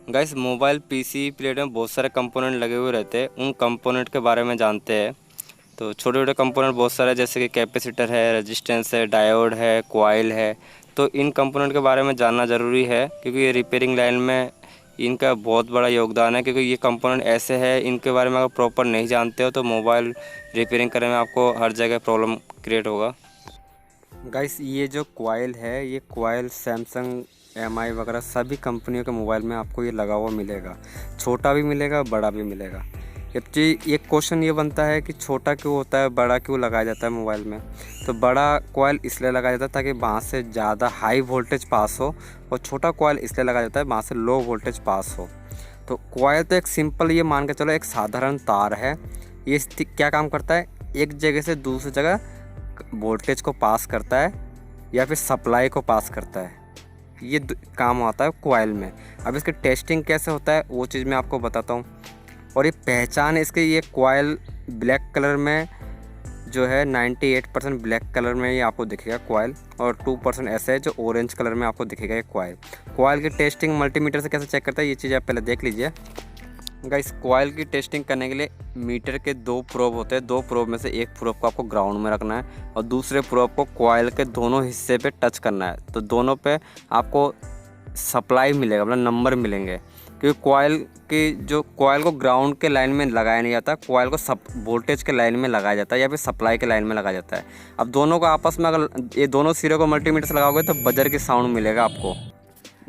Guys mobile PC plate में बहुत सारे कंपोनेंट लगे हुए रहते हैं। उन कंपोनेंट के बारे में जानते हैं। तो छोटे छोटे कंपोनेंट बहुत सारे जैसे कि कैपेसिटर है, रेजिस्टेंस है, डायोड है, कॉइल है। तो इन कंपोनेंट के बारे में जानना ज़रूरी है क्योंकि ये रिपेयरिंग लाइन में इनका बहुत बड़ा योगदान है। क्योंकि ये कंपोनेंट ऐसे हैं, इनके बारे में अगर प्रॉपर नहीं जानते हो तो मोबाइल रिपेयरिंग करने में आपको हर जगह प्रॉब्लम क्रिएट होगा। गाइस ये जो कॉइल है, ये कॉइल सैमसंग, एमआई वगैरह सभी कंपनियों के मोबाइल में आपको ये लगा हुआ मिलेगा। छोटा भी मिलेगा, बड़ा भी मिलेगा। जबकि एक क्वेश्चन ये बनता है कि छोटा क्यों होता है, बड़ा क्यों लगाया जाता है मोबाइल में। तो बड़ा कॉइल इसलिए लगाया जाता है ताकि वहाँ से ज़्यादा हाई वोल्टेज पास हो, और छोटा कॉइल इसलिए लगाया जाता है वहाँ से लो वोल्टेज पास हो। तो कॉइल तो एक सिंपल, ये मान के चलो एक साधारण तार है। ये क्या काम करता है, एक जगह से दूसरी जगह वोल्टेज को पास करता है या फिर सप्लाई को पास करता है। ये काम आता है कॉइल में। अब इसकी टेस्टिंग कैसे होता है वो चीज़ मैं आपको बताता हूँ। और ये पहचान इसके, ये कॉइल ब्लैक कलर में जो है 98% ब्लैक कलर में ये आपको दिखेगा कॉइल, और 2% ऐसा है जो ऑरेंज कलर में आपको दिखेगा ये कॉइल। कॉइल की टेस्टिंग मल्टीमीटर से कैसे चेक करता है ये चीज़ आप पहले देख लीजिए। गाइस कॉइल की टेस्टिंग करने के लिए मीटर के 2 प्रोब होते हैं। 2 प्रोब में से एक प्रोब को आपको ग्राउंड में रखना है और दूसरे प्रोब को कॉइल के दोनों हिस्से पे टच करना है। तो दोनों पे आपको सप्लाई मिलेगा, मतलब नंबर मिलेंगे। क्योंकि कॉइल को ग्राउंड के लाइन में लगाया नहीं जाता, कॉइल को सब वोल्टेज के लाइन में लगाया जाता है या फिर सप्लाई के लाइन में लगाया जाता है। अब दोनों को आपस में अगर ये दोनों सिरे को मल्टीमीटर से लगाओगे तो बजर की साउंड मिलेगा आपको।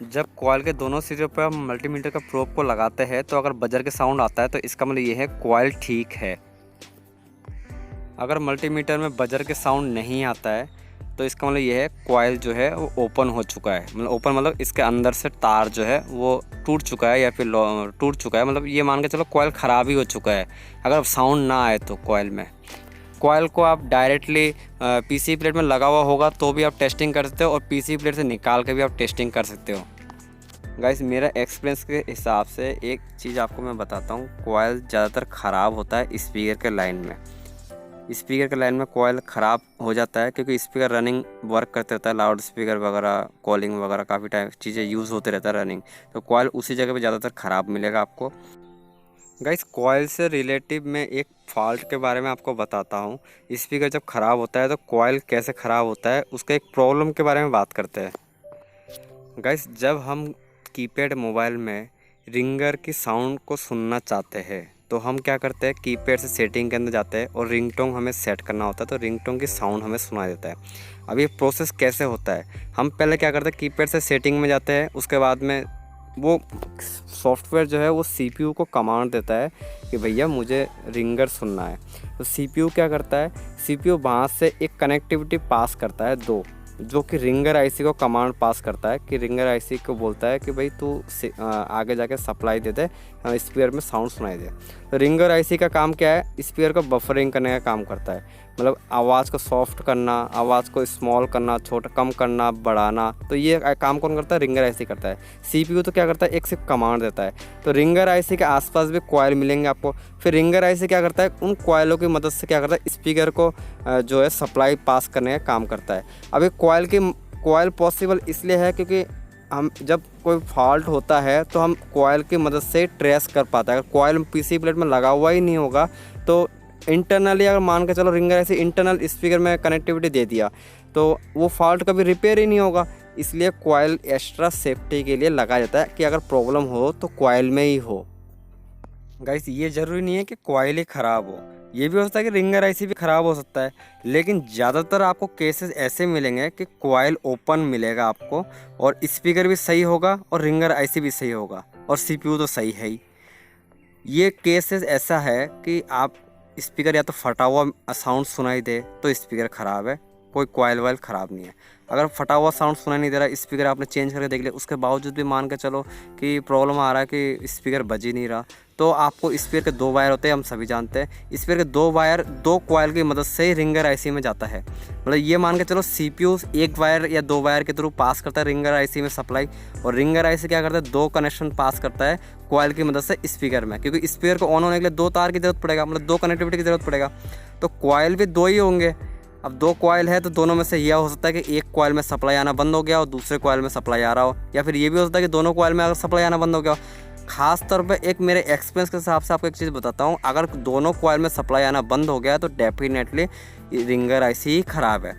जब कॉइल के दोनों सिरों पर हम मल्टीमीटर का प्रोब को लगाते हैं तो अगर बजर के साउंड आता है तो इसका मतलब ये है कॉइल ठीक है। अगर मल्टीमीटर में बजर के साउंड नहीं आता है तो इसका मतलब ये है कॉइल जो है वो ओपन हो चुका है। मतलब ओपन मतलब इसके अंदर से तार जो है वो टूट चुका है या फिर टूट चुका है। मतलब ये मान के चलो कॉइल ख़राब ही हो चुका है अगर साउंड ना आए तो कॉइल में। कॉइल को आप डायरेक्टली पीसी प्लेट में लगा हुआ होगा तो भी आप टेस्टिंग कर सकते हो, और पीसी प्लेट से निकाल के भी आप टेस्टिंग कर सकते हो। गाइस मेरा एक्सपीरियंस के हिसाब से एक चीज़ आपको मैं बताता हूँ, कॉइल ज़्यादातर ख़राब होता है स्पीकर के लाइन में। स्पीकर के लाइन में कॉइल ख़राब हो जाता है क्योंकि स्पीकर रनिंग वर्क करते रहता है, लाउड स्पीकर वगैरह, कॉलिंग वगैरह काफ़ी टाइम चीज़ें यूज़ होते रहता है रनिंग। तो कॉइल उसी जगह पे ज़्यादातर ख़राब मिलेगा आपको। गाइस कॉइल से रिलेटिव मैं एक फॉल्ट के बारे में आपको बताता हूँ। स्पीकर जब ख़राब होता है तो कॉइल कैसे ख़राब होता है उसके एक प्रॉब्लम के बारे में बात करते हैं। गाइस जब हम कीपैड मोबाइल में रिंगर की साउंड को सुनना चाहते हैं तो हम क्या करते हैं, कीपैड से सेटिंग के अंदर जाते हैं और रिंगटोन हमें सेट करना होता है, तो रिंगटोन की साउंड हमें सुनाई देता है। अब ये प्रोसेस कैसे होता है, हम पहले क्या करते हैं, कीपैड से सेटिंग में जाते हैं। उसके बाद में वो सॉफ्टवेयर जो है वो सीपीयू को कमांड देता है कि भैया मुझे रिंगर सुनना है। तो सीपीयू क्या करता है, सीपीयू वहाँ से एक कनेक्टिविटी पास करता है दो, जो कि रिंगर आईसी को कमांड पास करता है कि रिंगर आईसी को बोलता है कि भाई तू आगे जाके सप्लाई दे दे, स्पीकर में साउंड सुनाई दे। तो रिंगर आईसी का काम क्या है, स्पीकर को बफरिंग करने का काम करता है। मतलब आवाज़ को सॉफ्ट करना, आवाज़ को स्मॉल करना, छोटा कम करना, बढ़ाना। तो ये काम कौन करता है, रिंगर आईसी करता है। सीपीयू तो क्या करता है, एक सिर्फ कमांड देता है। तो रिंगर आईसी के आसपास भी कॉइल मिलेंगे आपको। फिर रिंगर आईसी क्या करता है, उन कॉइलों की मदद से क्या करता है, स्पीकर को जो है सप्लाई पास करने का काम करता है। अब ये कॉइल पॉसिबल इसलिए है क्योंकि हम जब कोई फॉल्ट होता है तो हम कॉइल की मदद से ट्रेस कर पाता है। अगर कॉइल पीसी प्लेट में लगा हुआ ही नहीं होगा तो इंटरनली अगर मान के चलो रिंगर ऐसे इंटरनल स्पीकर में कनेक्टिविटी दे दिया तो वो फॉल्ट कभी रिपेयर ही नहीं होगा। इसलिए कॉइल एक्स्ट्रा सेफ्टी के लिए लगाया जाता है कि अगर प्रॉब्लम हो तो कॉइल में ही हो। गाइस ये ज़रूरी नहीं है कि कॉइल ही ख़राब हो, ये भी हो सकता है कि रिंगर आईसी भी ख़राब हो सकता है। लेकिन ज़्यादातर आपको केसेस ऐसे मिलेंगे कि कॉइल ओपन मिलेगा आपको, और स्पीकर भी सही होगा और रिंगर आईसी भी सही होगा और सीपीयू तो सही है ही। ये केसेस ऐसा है कि आप स्पीकर या तो फटा हुआ साउंड सुनाई दे तो स्पीकर ख़राब है, कोई कॉइल वाइल ख़राब नहीं है। अगर फटा हुआ साउंड सुनाई नहीं दे रहा, स्पीकर आपने चेंज करके देख लिया, उसके बावजूद भी मान के चलो कि प्रॉब्लम आ रहा है कि स्पीकर बज ही नहीं रहा, तो आपको स्पीकर के 2 वायर होते हैं, हम सभी जानते हैं। स्पीकर के 2 वायर 2 कॉइल की मदद से ही रिंगर आईसी में जाता है। मतलब ये मान के चलो सीपीयू 1 वायर या 2 वायर के थ्रू पास करता है रिंगर आईसी में सप्लाई, और रिंगर आईसी क्या करता है, 2 कनेक्शन पास करता है कॉइल की मदद से स्पीकर में। क्योंकि स्पीकर को ऑन होने के लिए 2 तार की जरूरत पड़ेगा, मतलब 2 कनेक्टिविटी की जरूरत पड़ेगा। तो कॉइल भी 2 ही होंगे। अब 2 कॉइल है तो दोनों में से यह हो सकता है कि एक कॉइल में सप्लाई आना बंद हो गया और दूसरे कॉइल में सप्लाई आ रहा हो, या फिर ये भी हो सकता है कि दोनों कॉइल में अगर सप्लाई आना बंद हो गया हो। ख़ास तौर पे एक मेरे एक्सपीरियंस के हिसाब से आपको एक चीज़ बताता हूँ, अगर दोनों कॉइल में सप्लाई आना बंद हो गया तो डेफिनेटली रिंगर आईसी ही ख़राब है।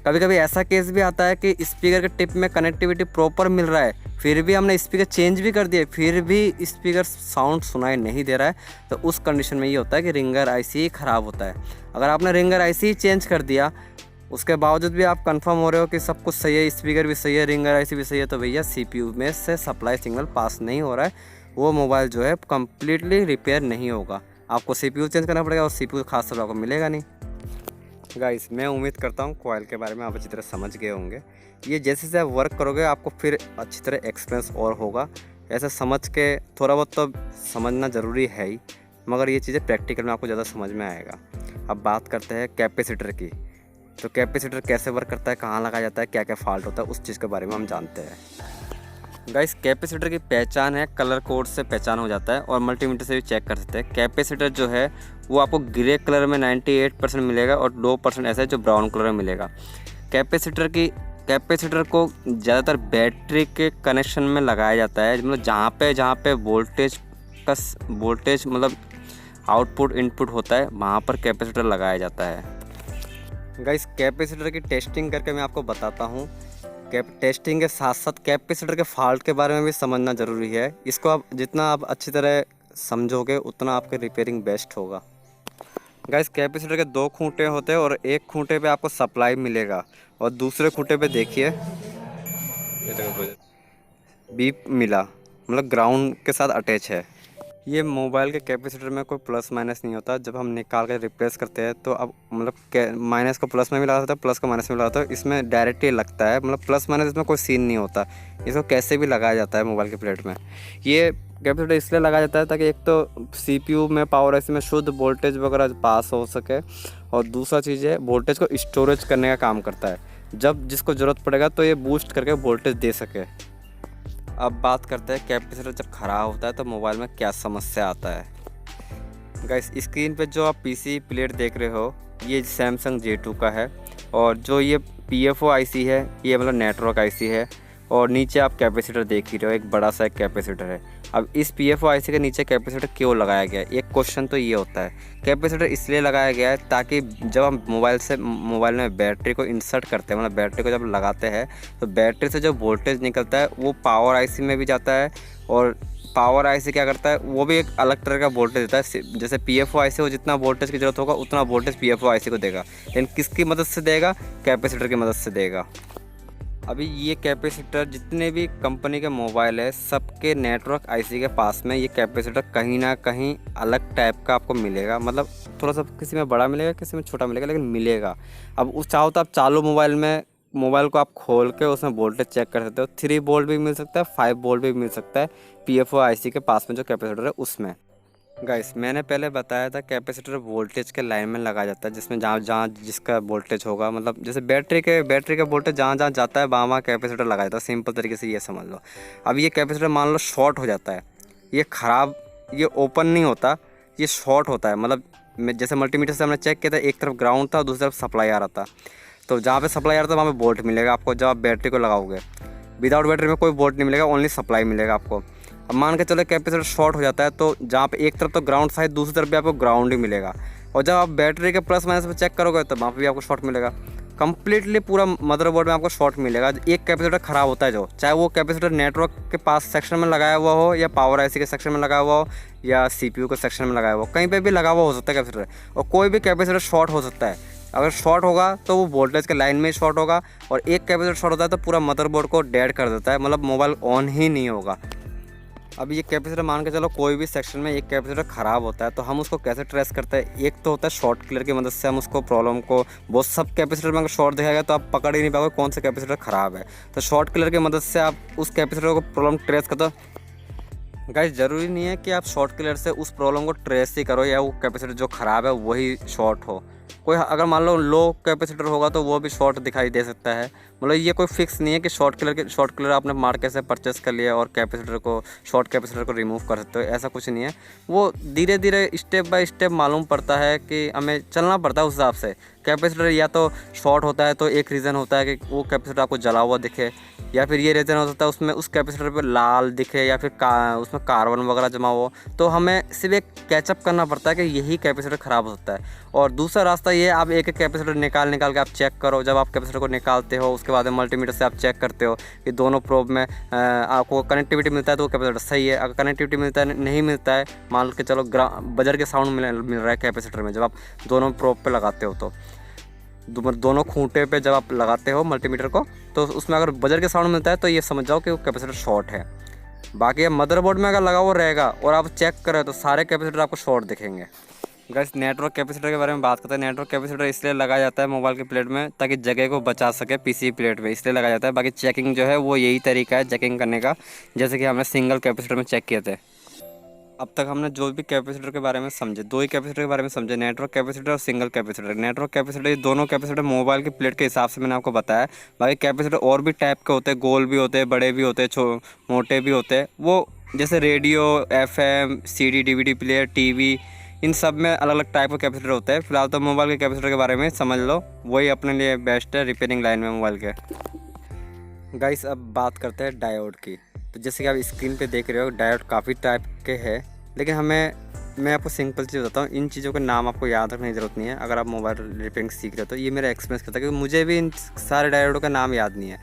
कभी कभी ऐसा केस भी आता है कि स्पीकर के टिप में कनेक्टिविटी प्रॉपर मिल रहा है, फिर भी हमने स्पीकर चेंज भी कर दिए, फिर भी स्पीकर साउंड सुनाई नहीं दे रहा है, तो उस कंडीशन में ये होता है कि रिंगर आईसी ही ख़राब होता है। अगर आपने रिंगर आईसी ही चेंज कर दिया, उसके बावजूद भी आप कंफर्म हो रहे हो कि सब कुछ सही है, स्पीकर भी सही है, रिंगर आईसी भी सही है, तो भैया सीपीयू में से सप्लाई सिग्नल पास नहीं हो रहा है, वो मोबाइल जो है कम्प्लीटली रिपेयर नहीं होगा। आपको सीपीयू चेंज करना पड़ेगा और सीपीयू खास तौर पर आपको मिलेगा नहीं। गाइस, मैं उम्मीद करता हूँ कॉइल के बारे में आप अच्छी तरह समझ गए होंगे। ये जैसे जैसे आप वर्क करोगे आपको फिर अच्छी तरह एक्सपीरियंस और होगा। ऐसे समझ के थोड़ा बहुत तो समझना ज़रूरी है ही, मगर ये चीज़ें प्रैक्टिकल में आपको ज़्यादा समझ में आएगा। अब बात करते हैं कैपेसिटर की। तो कैपेसिटर कैसे वर्क करता है, कहाँ लगाया जाता है, क्या क्या फॉल्ट होता है, उस चीज़ के बारे में हम जानते हैं। गाइस, कैपेसिटर की पहचान है कलर कोड से पहचान हो जाता है और मल्टीमीटर से भी चेक कर सकते हैं। कैपेसिटर जो है वो आपको ग्रे कलर में 98% मिलेगा और 2% ऐसा है जो ब्राउन कलर में मिलेगा। कैपेसिटर को ज़्यादातर बैटरी के कनेक्शन में लगाया जाता है, मतलब जहाँ पे वोल्टेज मतलब आउटपुट इनपुट होता है वहाँ पर कैपेसिटर लगाया जाता है। गाइस, कैपेसिटर की टेस्टिंग करके मैं आपको बताता हूँ। टेस्टिंग के साथ साथ कैपेसिटर के फॉल्ट के बारे में भी समझना ज़रूरी है। इसको आप जितना अच्छी तरह समझोगे उतना आपके रिपेयरिंग बेस्ट होगा। गाइस, कैपेसिटर के 2 खूंटे होते हैं और एक खूंटे पे आपको सप्लाई मिलेगा और दूसरे खूंटे पे देखिए बीप मिला, मतलब ग्राउंड के साथ अटैच है। ये मोबाइल के कैपेसिटर में कोई प्लस माइनस नहीं होता। जब हम निकाल कर रिप्लेस करते हैं तो अब मतलब माइनस को प्लस में भी लगा सकते हैं, प्लस को माइनस में लगा सकते हैं। इसमें डायरेक्टली लगता है, मतलब प्लस माइनस इसमें कोई सीन नहीं होता। इसको कैसे भी लगाया जाता है मोबाइल के प्लेट में। ये कैपेसिटर इसलिए लगाया जाता है ताकि एक तो सीपीयू में पावर आईसी में शुद्ध वोल्टेज वगैरह पास हो सके, और दूसरा चीज़ है वोल्टेज को स्टोरेज करने का काम करता है। जब जिसको ज़रूरत पड़ेगा तो ये बूस्ट करके वोल्टेज दे सके। अब बात करते हैं कैपेसिटर जब ख़राब होता है तो मोबाइल में क्या समस्या आता है। गाइस, स्क्रीन पे जो आप पीसी प्लेट देख रहे हो ये सैमसंग J2 का है, और जो ये PFO आईसी है ये मतलब नेटवर्क आईसी है, और नीचे आप कैपेसिटर देख ही रहे हो, एक बड़ा सा कैपेसिटर है। अब इस PFO आईसी के नीचे कैपेसिटर क्यों लगाया गया है, एक क्वेश्चन तो ये होता है। कैपेसिटर इसलिए लगाया गया है ताकि जब हम मोबाइल में बैटरी को इंसर्ट करते हैं, मतलब बैटरी को जब लगाते हैं तो बैटरी से जो वोल्टेज निकलता है वो पावर आईसी में भी जाता है, और पावर आईसी क्या करता है वो भी एक अलग तरह का वोल्टेज देता है। जैसे PFO आईसी को जितना वोल्टेज की ज़रूरत होगा उतना वोल्टेज PFO आईसी को देगा, लेकिन किसकी मदद से देगा, कैपेसिटर की मदद से देगा। अभी ये कैपेसिटर जितने भी कंपनी के मोबाइल है सबके नेटवर्क आईसी के पास में ये कैपेसिटर कहीं ना कहीं अलग टाइप का आपको मिलेगा, मतलब थोड़ा सा किसी में बड़ा मिलेगा किसी में छोटा मिलेगा, लेकिन मिलेगा। अब उस चाहो तो आप चालू मोबाइल को आप खोल के उसमें वोल्टेज चेक कर सकते हो। 3 वोल्ट भी मिल सकता है, 5 वोल्ट भी मिल सकता है PFO आईसी के पास में जो कैपेसिटर है उसमें। गाइस, मैंने पहले बताया था कैपेसिटर वोल्टेज के लाइन में लगाया जाता है, जिसमें जहाँ जिसका वोल्टेज होगा, मतलब जैसे बैटरी के वोल्टेज जहाँ जाता है वहाँ कैपेसिटर लगाया जाता है। सिंपल तरीके से ये समझ लो। अब ये कैपेसिटर मान लो शॉर्ट हो जाता है, ये ओपन नहीं होता, ये शॉर्ट होता है। मतलब जैसे मल्टीमीटर से हमने चेक किया था, एक तरफ ग्राउंड था और दूसरी तरफ सप्लाई आ रहा था, तो जहाँ पे सप्लाई आ रहा था वहाँ पे वोल्ट मिलेगा आपको। जब आप बैटरी को लगाओगे विदाउट बैटरी में कोई वोल्ट नहीं मिलेगा, ओनली सप्लाई मिलेगा आपको। अब मान के चलो कैपेसिटर शॉर्ट हो जाता है तो जहाँ पे एक तरफ तो ग्राउंड था दूसरी तरफ भी आपको ग्राउंड ही मिलेगा, और जब आप बैटरी के प्लस माइनस पे चेक करोगे तो वहाँ पे भी आपको शॉर्ट मिलेगा। कंप्लीटली पूरा मदरबोर्ड में आपको शॉर्ट मिलेगा। एक कैपेसिटर ख़राब होता है जो, चाहे वो कैपेसिटर नेटवर्क के पास सेक्शन में लगाया हुआ हो या पावर आईसी के सेक्शन में लगाया हुआ हो या सीपीयू के सेक्शन में लगाया हुआ हो, कहीं पे भी लगा हुआ हो सकता है कैपेसिटर, और कोई भी कैपेसिटर शॉर्ट हो सकता है। अगर शॉर्ट होगा तो वो वोल्टेज के लाइन में शॉर्ट होगा, और एक कैपेसिटर शॉर्ट होता है तो पूरा मदरबोर्ड को डेड कर देता है, मतलब मोबाइल ऑन ही नहीं होगा। अब ये कैपेसिटर मान के चलो कोई भी सेक्शन में एक कैपेसिटर ख़राब होता है तो हम उसको कैसे ट्रेस करते हैं। एक तो होता है शॉर्ट क्लियर की मदद से हम उसको प्रॉब्लम को, बहुत सब कैपेसिटर में अगर शॉर्ट दिखाएगा तो आप पकड़ ही नहीं पाओगे कौन सा कैपेसिटर ख़राब है। तो शॉर्ट क्लियर की मदद से आप उस कैपेसिटर को प्रॉब्लम ट्रेस करते हो। गाइस, ज़रूरी नहीं है कि आप शॉर्ट क्लियर से उस प्रॉब्लम को ट्रेस ही करो या वो कैपेसिटर जो ख़राब है वही शॉर्ट हो। कोई अगर मान लो लो कैपेसिटर होगा तो वो भी शॉर्ट दिखाई दे सकता है। मतलब ये कोई फिक्स नहीं है कि शॉर्ट क्लियर आपने मार्केट से परचेस कर लिया और शॉर्ट कैपेसिटर को रिमूव कर सकते हो, ऐसा कुछ नहीं है। वो धीरे धीरे स्टेप बाय स्टेप मालूम पड़ता है कि हमें चलना पड़ता है उस हिसाब से कैपेसिटर या तो शॉर्ट होता है तो एक रीज़न होता है कि वो कैपेसिटर आपको जला हुआ दिखे, या फिर ये रीज़न हो सकता है उसमें उस कैपेसिटर पे लाल दिखे या फिर उसमें कार्बन वगैरह जमा हो। तो हमें सिर्फ एक कैचअप करना पड़ता है कि यही कैपेसिटर ख़राब हो सकता है। और दूसरा रास्ता ये है, आप एक एक कैपेसिटर निकाल के आप चेक करो। जब आप कैपेसिटर को निकालते हो उसके बाद मल्टीमीटर से आप चेक करते हो कि दोनों प्रोब में आपको कनेक्टिविटी मिलता है तो वो कैपेसिटर सही है। अगर कनेक्टिविटी मिलता है नहीं मिलता है, मान के चलो बजर के साउंड मिल रहा है कैपेसिटर में, जब आप दोनों प्रोब पे लगाते हो तो दोनों खूंटे पे जब आप लगाते हो मल्टीमीटर को, तो उसमें अगर बजर के साउंड मिलता है तो ये समझ जाओ कि वो कैपेसिटर शॉर्ट है। बाकी अब मदरबोर्ड में अगर लगा हुआ रहेगा और आप चेक करें तो सारे कैपेसिटर आपको शॉर्ट दिखेंगे। गाइस, नेटवर्क कैपेसिटर के बारे में बात करते हैं। नेटवर्क कैपेसिटर इसलिए लगाया जाता है मोबाइल के प्लेट में ताकि जगह को बचा सके पीसी प्लेट में, इसलिए लगाया जाता है। बाकी चेकिंग जो है वो यही तरीका है चेकिंग करने का, जैसे कि हमने सिंगल कैपेसिटर में चेक किए थे। अब तक हमने जो भी कैपेसिटर के बारे में समझे, दो ही कैपेसिटर के बारे में समझे, नेटवर्क कैपेसिटर और सिंगल कैपेसिटर। नेटवर्क कैपेसिटर, ये दोनों कैपेसिटर मोबाइल की प्लेट के हिसाब से मैंने आपको बताया। बाकी कैपेसिटर और भी टाइप के होते हैं, गोल भी होते हैं, बड़े भी होते हैं, मोटे भी होते हैं। वो जैसे radio, FM, CD, DVD player, TV, इन सब में अलग अलग टाइप के कैपेसिटर होते हैं। फिलहाल तो मोबाइल के कैपेसिटर के बारे में समझ लो, वही अपने लिए बेस्ट है रिपेयरिंग लाइन में मोबाइल के। गाइस, अब बात करते हैं डायोड की। तो जैसे कि आप स्क्रीन पे देख रहे हो, डायोड काफ़ी टाइप के हैं, लेकिन मैं आपको सिंपल चीज़ बताता हूँ। इन चीज़ों के नाम आपको याद रखने की ज़रूरत नहीं है अगर आप मोबाइल रिपेयरिंग सीख रहे हो। तो ये मेरा एक्सपीरियंस करता है क्योंकि मुझे भी इन सारे डायोडों का नाम याद नहीं है।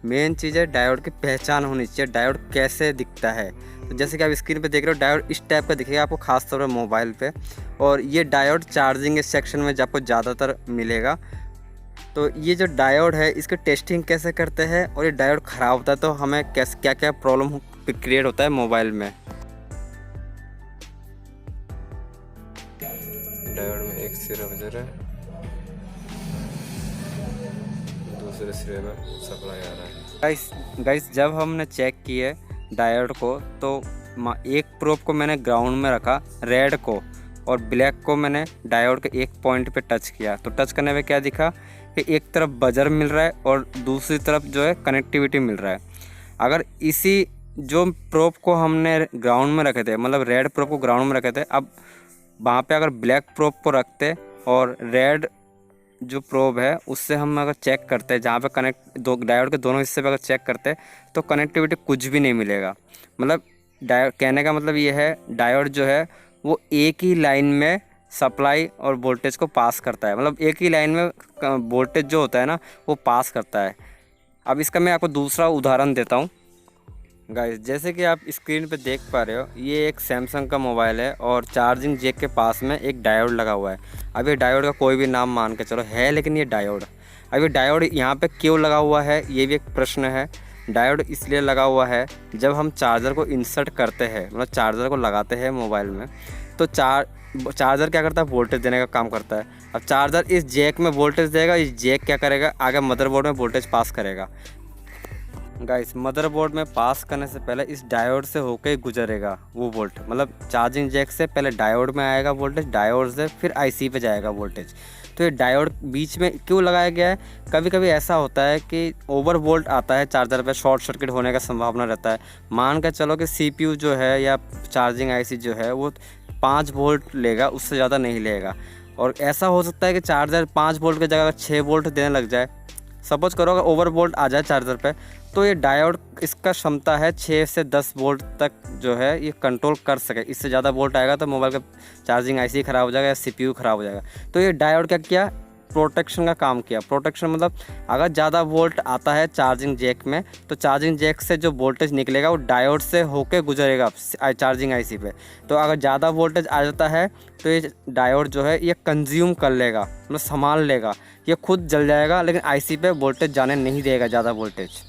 मेन चीज़ है डायोड की पहचान होनी चाहिए, डायोड कैसे दिखता है। तो जैसे कि आप स्क्रीन पे देख रहे हो, डायोड इस टाइप का दिखेगा आपको खासतौर पर मोबाइल पे। और ये डायोड चार्जिंग सेक्शन में आपको ज़्यादातर मिलेगा। तो ये जो डायोड है इसकी टेस्टिंग कैसे करते हैं और ये डायोड ख़राब होता है तो हमें कैसे क्या क्या प्रॉब्लम क्रिएट होता है मोबाइल में। डायोड में एक सिरा बज रहा है, दूसरे सिरे में सप्लाई आ रहा है। गाइस, जब हमने चेक किए डायोड को तो एक प्रोब को मैंने ग्राउंड में रखा, रेड को, और ब्लैक को मैंने डायोड के एक पॉइंट पे टच किया। तो टच करने में क्या दिखा कि एक तरफ बजर मिल रहा है और दूसरी तरफ जो है कनेक्टिविटी मिल रहा है। अगर इसी जो प्रोब को हमने ग्राउंड में रखे थे, मतलब रेड प्रोब को ग्राउंड में रखे थे, अब वहाँ पे अगर ब्लैक प्रोब को रखते और रेड जो प्रोब है उससे हम अगर चेक करते हैं, जहाँ पे दो डायोड के दोनों हिस्से पे अगर चेक करते तो कनेक्टिविटी कुछ भी नहीं मिलेगा। मतलब डायोड कहने का मतलब ये है, डायोड जो है वो एक ही लाइन में सप्लाई और वोल्टेज को पास करता है। मतलब एक ही लाइन में वोल्टेज जो होता है ना वो पास करता है। अब इसका मैं आपको दूसरा उदाहरण देता हूँ। गाइस, जैसे कि आप स्क्रीन पे देख पा रहे हो, ये एक सैमसंग का मोबाइल है और चार्जिंग जैक के पास में एक डायोड लगा हुआ है। अब ये डायोड का कोई भी नाम मान के चलो है, लेकिन ये डायोड, अब ये डायोड यहाँ पे क्यों लगा हुआ है ये भी एक प्रश्न है। डायोड इसलिए लगा हुआ है, जब हम चार्जर को इंसर्ट करते हैं, मतलब चार्जर को लगाते हैं मोबाइल में, तो चार्जर क्या करता है, वोल्टेज देने का काम करता है। अब चार्जर इस जैक में वोल्टेज देगा, इस जैक क्या करेगा, आगे मदरबोर्ड में वोल्टेज पास करेगा। गाइस, मदरबोर्ड में पास करने से पहले इस डायोड से होके गुजरेगा वो वोल्ट, मतलब चार्जिंग जैक से पहले डायोड में आएगा वोल्टेज, डायोड से फिर आईसी पे जाएगा वोल्टेज। तो ये डायोड बीच में क्यों लगाया गया है? कभी कभी ऐसा होता है कि ओवर वोल्ट आता है चार्जर पे, शॉर्ट सर्किट होने का संभावना रहता है। मान कर चलो कि CPU जो है या चार्जिंग IC जो है वो 5 वोल्ट लेगा, उससे ज़्यादा नहीं लेगा। और ऐसा हो सकता है कि चार्जर 5 वोल्ट की जगह 6 वोल्ट देने लग जाए। सपोज करो अगर ओवर वोल्ट आ जाए चार्जर पे, तो ये डायोड इसका क्षमता है 6 से 10 वोल्ट तक जो है ये कंट्रोल कर सके। इससे ज़्यादा वोल्ट आएगा तो मोबाइल का चार्जिंग IC ख़राब हो जाएगा या CPU ख़राब हो जाएगा। तो ये डायोड क्या किया, प्रोटेक्शन का काम किया। प्रोटेक्शन मतलब अगर ज़्यादा वोल्ट आता है चार्जिंग जैक में, तो चार्जिंग जैक से जो वोल्टेज निकलेगा वो डायोड से होके गुजरेगा चार्जिंग IC पे। तो अगर ज़्यादा वोल्टेज आ जाता है तो ये डायोड जो है ये कंज्यूम कर लेगा, मतलब संभाल लेगा, ये खुद जल जाएगा, लेकिन IC पे वोल्टेज जाने नहीं देगा ज़्यादा वोल्टेज।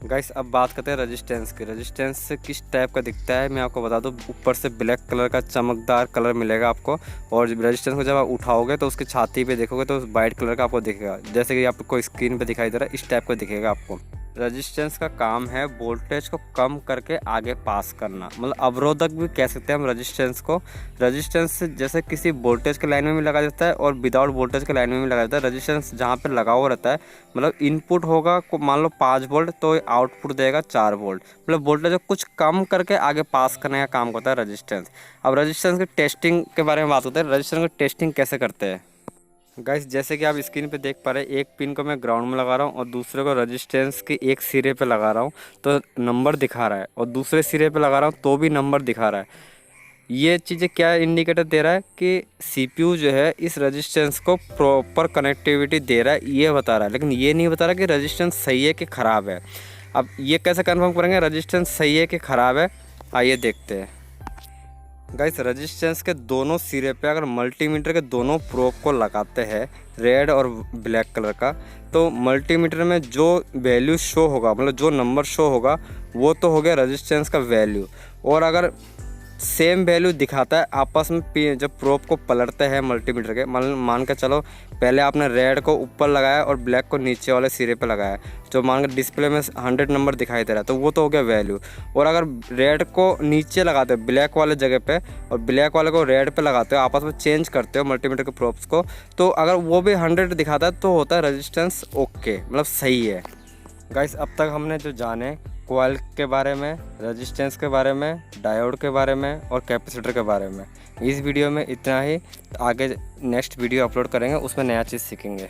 गाइस, अब बात करते हैं रेजिस्टेंस की। रेजिस्टेंस किस टाइप का दिखता है मैं आपको बता दूं। ऊपर से ब्लैक कलर का चमकदार कलर मिलेगा आपको, और रेजिस्टेंस को जब आप उठाओगे तो उसकी छाती पे देखोगे तो वाइट कलर का आपको दिखेगा, जैसे कि आपको स्क्रीन पे दिखाई दे रहा है, इस टाइप का दिखेगा आपको। रेजिस्टेंस का काम है वोल्टेज को कम करके आगे पास करना, मतलब अवरोधक भी कह सकते हैं हम रेजिस्टेंस को। रेजिस्टेंस जैसे किसी वोल्टेज के लाइन में भी लगा जाता है और विदाउट वोल्टेज के लाइन में भी लगा जाता है। रेजिस्टेंस जहाँ पे लगा हुआ रहता है, मतलब इनपुट होगा मान लो 5 वोल्ट, तो आउटपुट देगा 4 वोल्ट, मतलब वोल्टेज को कुछ कम करके आगे पास करने का काम करता है रेजिस्टेंस। अब रेजिस्टेंस की टेस्टिंग के बारे में बात करते हैं। रेजिस्टेंस की टेस्टिंग कैसे करते हैं? गाइस जैसे कि आप स्क्रीन पे देख पा रहे हैं, एक पिन को मैं ग्राउंड में लगा रहा हूँ और दूसरे को रेजिस्टेंस के एक सिरे पे लगा रहा हूँ तो नंबर दिखा रहा है, और दूसरे सिरे पे लगा रहा हूँ तो भी नंबर दिखा रहा है। ये चीज़ें क्या इंडिकेटर दे रहा है कि सीपीयू जो है इस रेजिस्टेंस को प्रॉपर कनेक्टिविटी दे रहा है, ये बता रहा है, लेकिन ये नहीं बता रहा कि रेजिस्टेंस सही है कि ख़राब है। अब ये कैसे कन्फर्म करेंगे रेजिस्टेंस सही है कि ख़राब है, आइए देखते हैं। गाइस रेजिस्टेंस के दोनों सिरे पे अगर मल्टीमीटर के दोनों प्रोब को लगाते हैं, रेड और ब्लैक कलर का, तो मल्टीमीटर में जो वैल्यू शो होगा, मतलब जो नंबर शो होगा वो तो हो गया रेजिस्टेंस का वैल्यू। और अगर सेम वैल्यू दिखाता है आपस में जब प्रोब को पलटते हैं मल्टीमीटर के, मान के चलो पहले आपने रेड को ऊपर लगाया और ब्लैक को नीचे वाले सिरे पे लगाया, जो मान के डिस्प्ले में 100 नंबर दिखाई दे रहा है तो वो तो हो गया वैल्यू। और अगर रेड को नीचे लगाते हो ब्लैक वाले जगह पे और ब्लैक वाले को रेड पे लगाते हो, आपस में चेंज करते हो मल्टीमीटर के प्रोब्स को, तो अगर वो भी 100 दिखाता है तो होता है रेजिस्टेंस ओके, मतलब सही है। गाइस अब तक हमने जो जाने कॉइल के बारे में, रेजिस्टेंस के बारे में, डायोड के बारे में और कैपेसिटर के बारे में, इस वीडियो में इतना ही। आगे नेक्स्ट वीडियो अपलोड करेंगे, उसमें नया चीज़ सीखेंगे।